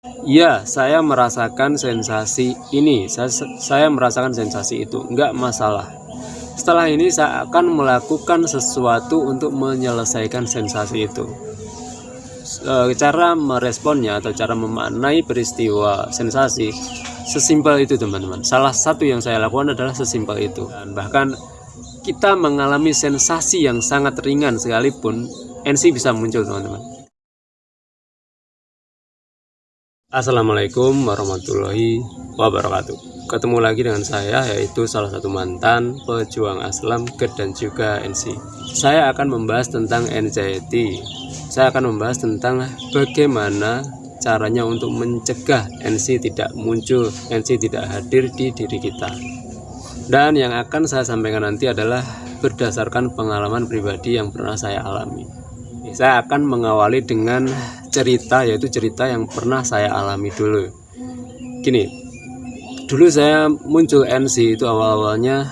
Iya, saya merasakan sensasi ini, saya merasakan sensasi itu, enggak masalah. Setelah ini saya akan melakukan sesuatu untuk menyelesaikan sensasi itu. Cara meresponnya atau cara memaknai peristiwa sensasi sesimpel itu teman-teman. Salah satu yang saya lakukan adalah sesimpel itu. Dan bahkan kita mengalami sensasi yang sangat ringan sekalipun, NC bisa muncul teman-teman. Assalamualaikum warahmatullahi wabarakatuh. Ketemu lagi dengan saya, yaitu salah satu mantan pejuang Aslam, GED dan juga NC. Saya akan membahas tentang anxiety. Saya akan membahas tentang bagaimana caranya untuk mencegah NC tidak muncul, NC tidak hadir di diri kita. Dan yang akan saya sampaikan nanti adalah berdasarkan pengalaman pribadi yang pernah saya alami. Saya akan mengawali dengan cerita, yaitu cerita yang pernah saya alami dulu. Gini, dulu saya muncul NC itu awal-awalnya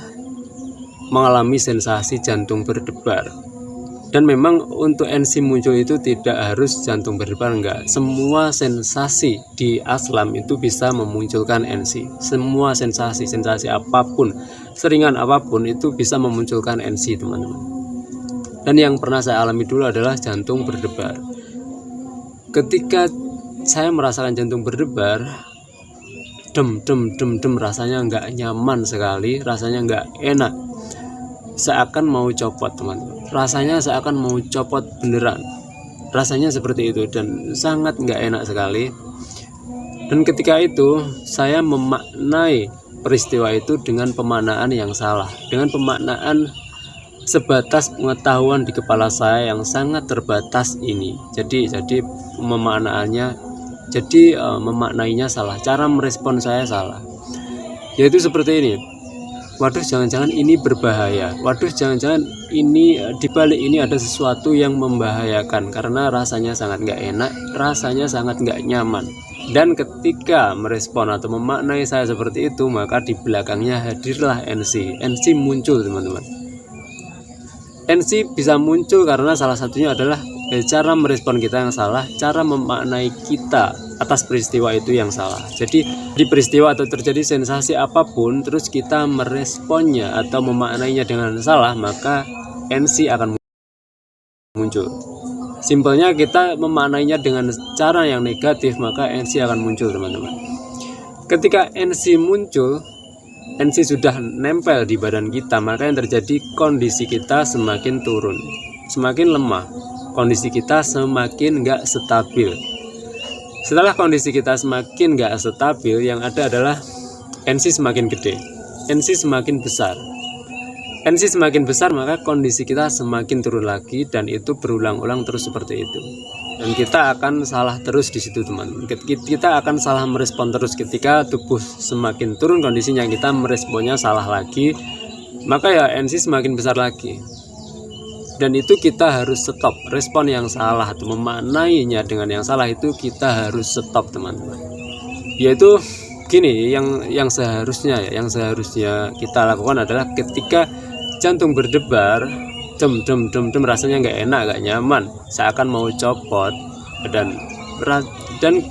mengalami sensasi jantung berdebar. Dan memang untuk NC muncul itu tidak harus jantung berdebar, enggak. Semua sensasi di Aslam itu bisa memunculkan NC. Semua sensasi apapun, seringan apapun itu bisa memunculkan NC, teman-teman. Dan yang pernah saya alami dulu adalah jantung berdebar. Ketika saya merasakan jantung berdebar, dem, rasanya nggak nyaman sekali, rasanya nggak enak. Seakan mau copot, teman-teman. Rasanya seakan mau copot beneran. Rasanya seperti itu dan sangat nggak enak sekali. Dan ketika itu saya memaknai peristiwa itu dengan pemaknaan yang salah, dengan pemaknaan sebatas pengetahuan di kepala saya yang sangat terbatas ini. Jadi memaknainya salah, cara merespon saya salah. Yaitu seperti ini. Waduh, jangan-jangan ini berbahaya. Waduh, jangan-jangan ini dibalik ini ada sesuatu yang membahayakan, karena rasanya sangat nggak enak, rasanya sangat nggak nyaman. Dan ketika merespon atau memaknai saya seperti itu, maka di belakangnya hadirlah NC. NC muncul, teman-teman. NC bisa muncul karena salah satunya adalah cara merespon kita yang salah, cara memaknai kita atas peristiwa itu yang salah. Jadi di peristiwa atau terjadi sensasi apapun, terus kita meresponnya atau memaknainya dengan salah, maka NC akan muncul. Simpelnya kita memaknainya dengan cara yang negatif, maka NC akan muncul, teman-teman. Ketika NC muncul, NC sudah nempel di badan kita, maka yang terjadi kondisi kita semakin turun, semakin lemah, kondisi kita semakin nggak stabil. Setelah kondisi kita semakin nggak stabil, yang ada adalah NC semakin gede, NC semakin besar. NC semakin besar, maka kondisi kita semakin turun lagi, dan itu berulang-ulang terus seperti itu. Dan kita akan salah terus di situ, teman. Kita akan salah merespon terus ketika tubuh semakin turun kondisinya, kita meresponnya salah lagi, maka ya NC semakin besar lagi. Dan itu kita harus stop. Respon yang salah atau memaknainya dengan yang salah itu kita harus stop, teman-teman. Yaitu gini, yang seharusnya kita lakukan adalah ketika jantung berdebar, dem, rasanya nggak enak, nggak nyaman, seakan mau copot, dan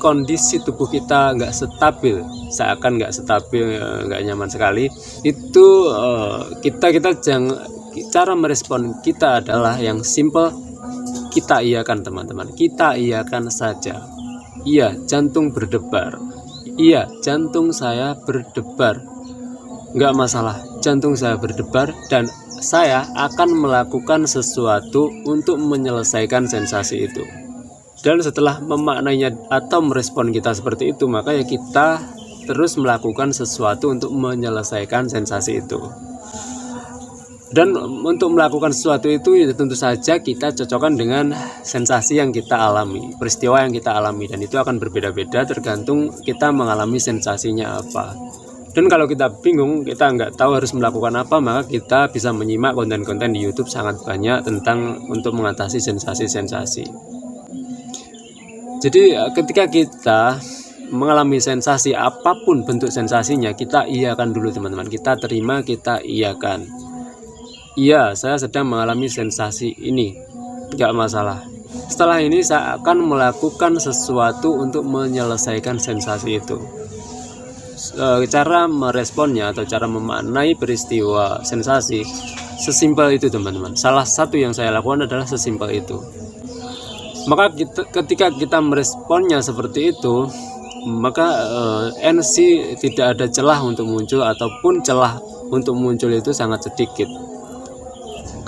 kondisi tubuh kita nggak stabil, seakan nggak stabil, nggak nyaman sekali. Itu cara merespon kita adalah yang simple, kita iakan, teman-teman, kita iakan saja. Iya, jantung berdebar. Iya, jantung saya berdebar. Nggak masalah, jantung saya berdebar dan saya akan melakukan sesuatu untuk menyelesaikan sensasi itu. Dan setelah memaknainya atau merespon kita seperti itu, maka ya kita terus melakukan sesuatu untuk menyelesaikan sensasi itu. Dan untuk melakukan sesuatu itu ya tentu saja kita cocokkan dengan sensasi yang kita alami, peristiwa yang kita alami, dan itu akan berbeda-beda tergantung kita mengalami sensasinya apa. Dan kalau kita bingung, kita nggak tahu harus melakukan apa, maka kita bisa menyimak konten-konten di YouTube sangat banyak tentang untuk mengatasi sensasi-sensasi. Jadi ketika kita mengalami sensasi apapun bentuk sensasinya, kita iakan dulu, teman-teman. Kita terima, kita iakan. Iya, saya sedang mengalami sensasi ini, nggak masalah. Setelah ini saya akan melakukan sesuatu untuk menyelesaikan sensasi itu. Cara meresponnya atau cara memaknai peristiwa sensasi sesimpel itu teman-teman. Salah satu yang saya lakukan adalah sesimpel itu. Maka ketika kita meresponnya seperti itu, maka NC tidak ada celah untuk muncul, ataupun celah untuk muncul itu sangat sedikit.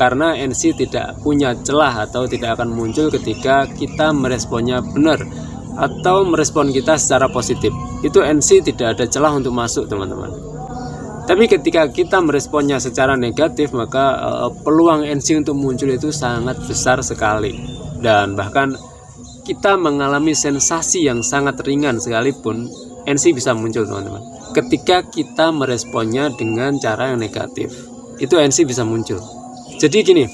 Karena NC tidak punya celah atau tidak akan muncul ketika kita meresponnya benar atau merespon kita secara positif. Itu NC tidak ada celah untuk masuk teman-teman. Tapi ketika kita meresponnya secara negatif, maka peluang NC untuk muncul itu sangat besar sekali. Dan bahkan kita mengalami sensasi yang sangat ringan sekalipun, NC bisa muncul teman-teman. Ketika kita meresponnya dengan cara yang negatif, itu NC bisa muncul. Jadi gini,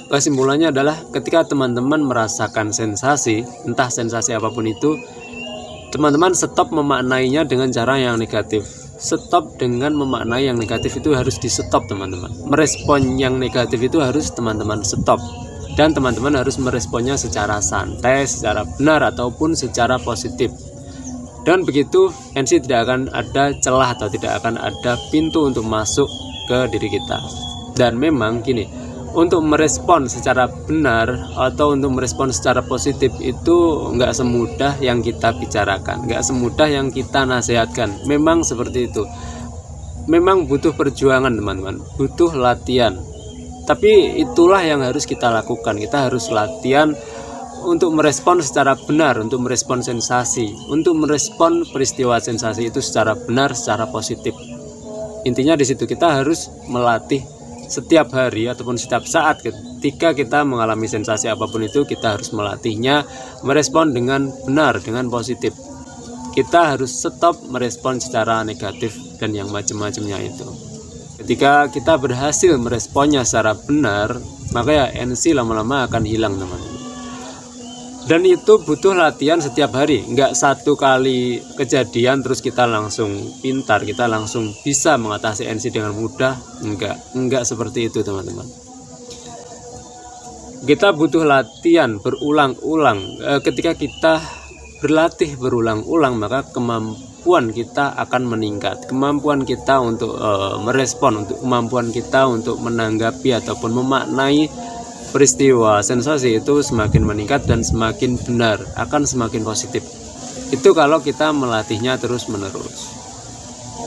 kesimpulannya adalah ketika teman-teman merasakan sensasi, entah sensasi apapun itu, teman-teman stop memaknainya dengan cara yang negatif. Stop dengan memaknai yang negatif itu harus di stop teman-teman. Merespon yang negatif itu harus teman-teman stop. Dan teman-teman harus meresponnya secara santai, secara benar, ataupun secara positif. Dan begitu NC tidak akan ada celah atau tidak akan ada pintu untuk masuk ke diri kita. Dan memang gini, untuk merespon secara benar atau untuk merespon secara positif itu nggak semudah yang kita bicarakan, nggak semudah yang kita nasihatkan. Memang seperti itu. Memang butuh perjuangan teman-teman, butuh latihan. Tapi itulah yang harus kita lakukan. Kita harus latihan untuk merespon secara benar, untuk merespon sensasi, untuk merespon peristiwa sensasi itu secara benar, secara positif. Intinya di situ kita harus melatih setiap hari ataupun setiap saat ketika kita mengalami sensasi apapun itu, kita harus melatihnya merespon dengan benar, dengan positif. Kita harus stop merespon secara negatif dan yang macam-macamnya itu. Ketika kita berhasil meresponnya secara benar, maka ya NC lama-lama akan hilang teman-teman. Dan itu butuh latihan setiap hari, nggak satu kali kejadian terus kita langsung pintar, kita langsung bisa mengatasi NC dengan mudah. Enggak seperti itu teman-teman. Kita butuh latihan berulang-ulang. Ketika kita berlatih berulang-ulang, maka kemampuan kita akan meningkat. Kemampuan kita untuk merespon, untuk kemampuan kita untuk menanggapi ataupun memaknai peristiwa sensasi itu semakin meningkat dan semakin benar, akan semakin positif. Itu kalau kita melatihnya terus-menerus.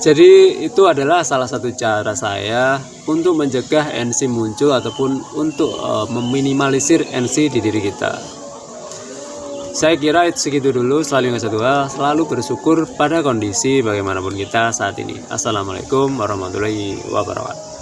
Jadi itu adalah salah satu cara saya untuk mencegah NC muncul ataupun untuk meminimalisir NC di diri kita. Saya kira itu segitu dulu. Selalu ingat satu hal, selalu bersyukur pada kondisi bagaimanapun kita saat ini. Assalamualaikum warahmatullahi wabarakatuh.